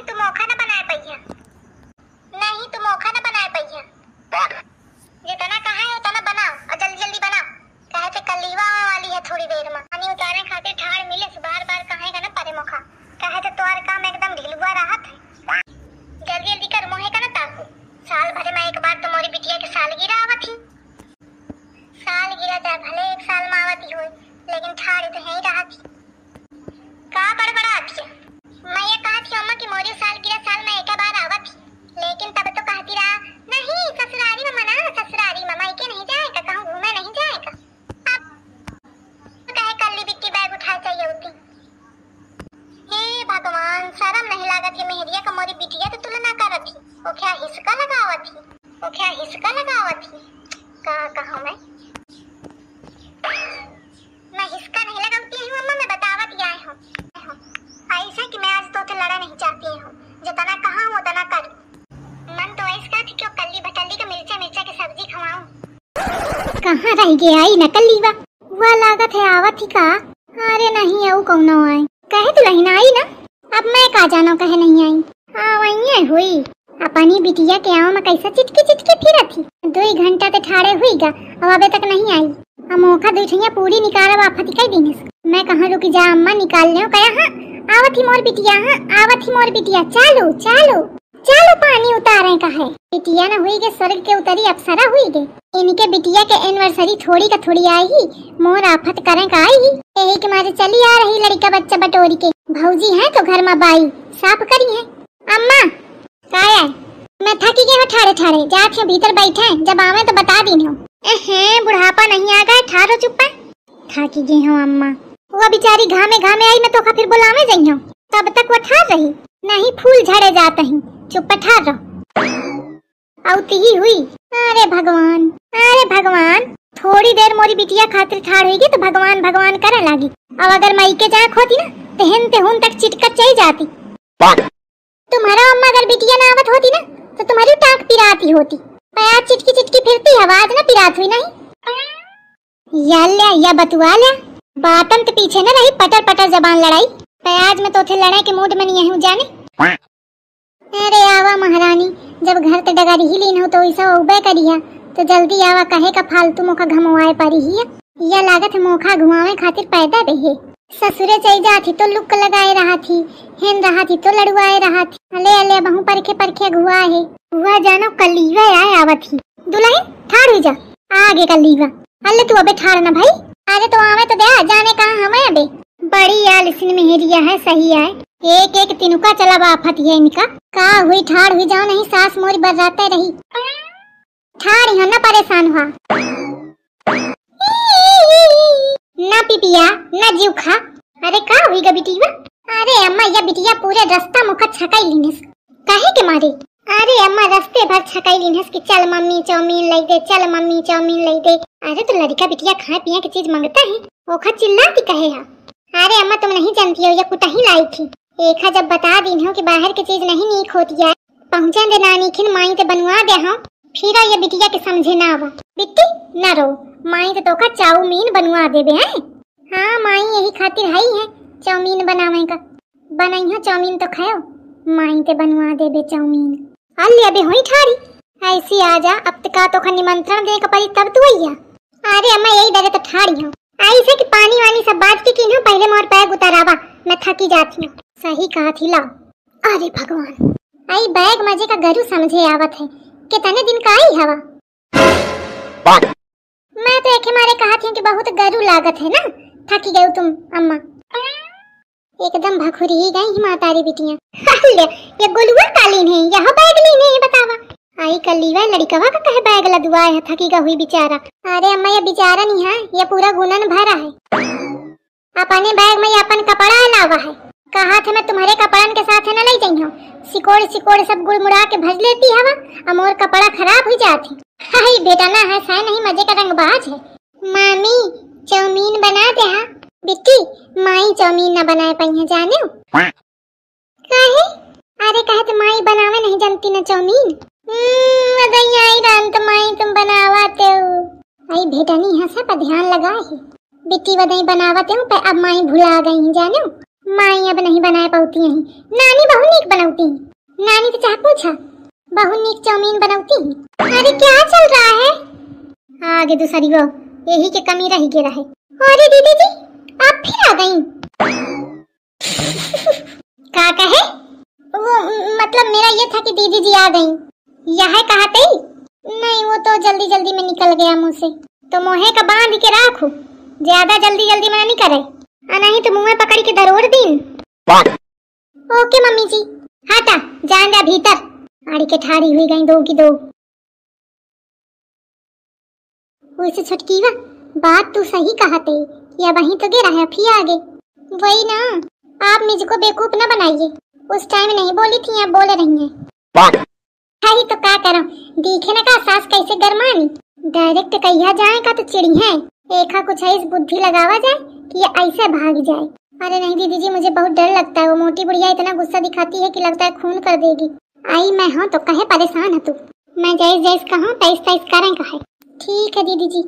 तू मौका ना बनाए पहिया, नहीं तू मौका ना बनाए पहिया। जितना कहा है उतना बनाओ और जल्दी जल्दी बनाओ। कहे थे कलीवा आने वाली है थोड़ी देर में, पानी उतारने खातिर ठाड़ मिले बार बार कहेगा ना परे मौका। कहे थे तोर काम एकदम ढिलुआ रहा था, जल्दी जल्दी कर मोहे का ना ताकू। साल भरे में एक बार तो मोरी बिटिया के सालगिरह आवत थी। सालगिरह चाहे भले एक साल में आवती हो, लेकिन ठाड़ी तो यही रहा थी। का बड़बड़ाती है? मैं ये कहा थी अम्मा की मोरी सालगिरह साल में एक बार आवत थी, लेकिन तब तो कहती रहा नहीं ससुरारी में मना, ससुरारी में मायके नहीं जाएगा, कहूँ घूमे नहीं जाएगा। अब कहे कल्ली बिट्टी बैग उठाए चाहिए होती। हे भगवान, शर्म नहीं लागत है मेहरिया का मोरी बिटिया तो तुलना करत थी। वो क्या हिसका लगावत थी, वो क्या हिसका लगावत थी। का कहूँ मैं हिसका नहीं लगाती हूँ अम्मा, मैं बतावत आए हूँ ऐसा कि मैं आज तो लड़ा नहीं चाहती हूँ। जितना कहा हूँ उतना कर। मन तो ऐसा थी कि कल्ली भटल्ली का मिर्चा की सब्जी खवाऊं। कहाँ रह गया आई न कल्लीवा, वह लागत है आवत ही का। अरे नहीं आऊ कौन आए, कहे तो नहीं आई ना। अब मैं का जानो कहे नहीं आई। हाँ वही हुई अपनी बिटिया के आओ में कैसा चिटकी फिर थी। 2 घंटा ते ठाड़े हुई गा, अब अबे तक नहीं आई। हम मौका दूठिया पूरी निकाल आफत कई दिन। मैं कहाँ रुकी जा अम्मा निकाल ले कया। हाँ आवत ही मोर बिटिया, हाँ आवत ही मोर बिटिया। चालो चालो चालो पानी उतारे का है। बिटिया न हुई के स्वर्ग के उतरी अप्सरा हुई गे। इनके बिटिया के एनिवर्सरी थोड़ी का थोड़ी आई ही, मोर आफत करे का आई ही। यही के मारे चली आ रही लड़का बच्चा बटोरी के। भौजी है तो घर में बाई साफ करी है। अम्मा काया मैं थकी गई हूँ ठाड़े ठाड़े, जात भीतर बैठे जब आवे तो बता दी हूँ। बुढ़ापा नहीं आ गया, ठारो चुप्पा। थकी गई हूँ अम्मा, वो बेचारी घामे आई मैं तो फिर बुलावे गई हूँ, तब तक वो ठार रही। नहीं फूल झड़े जाते हैं, चुप ठार रहो। औती ही हुई। अरे भगवान, थोड़ी देर मोरी बिटिया खातिर ठाड़ हुई तो भगवान भगवान करे लागी। अब अगर मई के जाक होती ना तेहन तक चिटकत चली जाती। तुम्हारा अम्मा अगर बिटिया ना आवत होती ना तो तुम्हारी टांग पिराती होती। पैर चिटकी फिरती, आवाज ना पिरात हुई नहीं। या बतुआ लिया बातन के पीछे न रही, पटर जबान लड़ाई। प्याज में तो थे लड़ाई के मूड में नहीं हूँ जाने। अरे आवा महारानी, जब घर ते डगारी ही लीन हो तो ऐसा उबे करिया तो जल्दी आवा, कहे का फालतू मौका घुमाए पारी ही। या लागत मौका घुमावे खातिर पैदा रहे। ससुरे चई जाती तो लुक लगाए रहा थी, हेन रहा थी तो लड़वाए रहा थी। अले बहु परखे घुआ है। हुआ जानो कलीवा आए आवत ही। दुल्हन ठाड़ हुई जा, आगे कलीवा। अल्ले तू अबे ठाड़ ना भाई। अरे तो आवे तो दे, जाने कहाँ हमें अबे। बड़ी याल इसने मेहरिया है, सही है। एक तिनुका चला बाफत है इनका। का हुई ठाड़ हुई जाओ, नहीं सास मोरी बरसाते रही। ठाड़ ही ना परेशान हुआ ना पिपिया ना जीव खा। अरे का हुई गा बिटिया? अरे अम्मा या बिटिया पूरे रास्ता मुख छकाई लीनस, काहे के मारे? अरे अम्मा रास्ते भर छकाई लीनस कि चल मम्मी चाउमीन लाई दे, चल मम्मी चाउमीन लाई दे। अरे तो लड़का बिटिया खाए पिए की चीज मांगता है, ओखा चिल्लाती कहे है। अरे अम्मा तुम नहीं जानती हो, या कुटाही लाई थी। एखा जब बता दी हो कि बाहर की चीज नहीं नीक होती है, पहुंचा दे नानी खिन माई ते बनवा दे हो। फिर ये बिटिया के समझे ना आवा। बिट्टी ना रो, माई ते तोका चाउमीन बनवा देबे हैं। हाँ माई यही खातिर हाई है चाउमीन बनावे का। बनाई हो चाउमीन तो खाओ, माई ते बनवा देबे चाउमीन। अल्ले अबे होई ठाड़ी ऐसी आजा, अब तक तो खा निमंत्रण दे का परी तब तू आइया। अरे अम्मा यही डरे तो ठाड़ी हो ऐसे कि पानी वानी सब बात के की पहले मोर पैर उतारावा, मैं थकी जाती हूँ। सही कहा थी ला। अरे भगवान, आई बैग मजे का गरु समझे आवत है, कितने दिन का आई हवा। मैं तो एक मारे कहा थी कि बहुत गरु लागत है ना, थकी गई तुम अम्मा। एकदम भखुरी ही गई मातारी बिटिया। ये गोलुआ कालीन है, यह बैग लीने है बतावा। आई कलीवा लड़कवा का कहे बैग लदुआ है, थकी का हुई बेचारा। अरे अम्मा ये बेचारा नहीं है, ये पूरा गुनन भरा है। अपने बैग में ये अपन कपड़ा लावा है। कहा थे मैं तुम्हारे कपड़न के साथ है ना ले जाई हूँ। सिकोड़ सब गुड़ मुड़ा के भज लेती हवा, अमोर कपड़ा खराब हो जाती। हाय बेटा ना है सह नहीं, मजे का रंगबाज है। मामी चाउमीन बना दे। हाँ बिट्टी, माई चाउमीन न बनाए पाई है जाने काहे? अरे कहे तो माई बनावे नहीं जानती ना चाउमीन। आई रान तो माई तुम बनावाते हो। आई बेटा नहीं हंसा पर ध्यान लगा है। बिट्टी वदई बनावते हूँ पर अब माई भुला गई जानो। माई अब नहीं बनाए पाती है, नानी बहु नीक बनाऊ बनाती? नानी से चाह पूछा, बहुत नीक चाउमीन बनाती। अरे क्या चल रहा है? आगे दूसरी वो यही के कमी रही गे रहे। अरे दीदी जी आप फिर आ गई। क्या कहे? वो मतलब मेरा ये था कि दीदी जी आ गई। यह कहा थे? नहीं वो तो जल्दी जल्दी में निकल गया मुंह से। तो मोहे का बांध के रखो, ज्यादा जल्दी जल्दी में नहीं करे, नहीं तो मुंह में पकड़ के धरोड़ दिन। ओके मम्मी जी। हटा जान जा भीतर। आड़ी के ठाड़ी हुई गई दो की दो। उसे छटकीवा बात तू सही कहा थे, या वहीं तो गिरा है अभी आगे। वही ना, आप मुझको बेवकूफ न बनाइए। उस टाइम नहीं बोली थी, आप बोल रही हैं। हाई तो क्या करो, दिखे ना का सास कैसे गरमानी। डायरेक्ट कहिया जाए का तो चिड़ी है। एका कुछ है इस बुद्धि लगावा जाए कि ये ऐसे भाग जाए। अरे नहीं दीदी जी मुझे बहुत डर लगता है। वो मोटी बुढ़िया इतना गुस्सा दिखाती है कि लगता है खून कर देगी। आई मैं हूँ तो कहे परेशान है तू। मैं जैस जैस कहूँ तैस तैस करें कहे। ठीक है दीदी जी।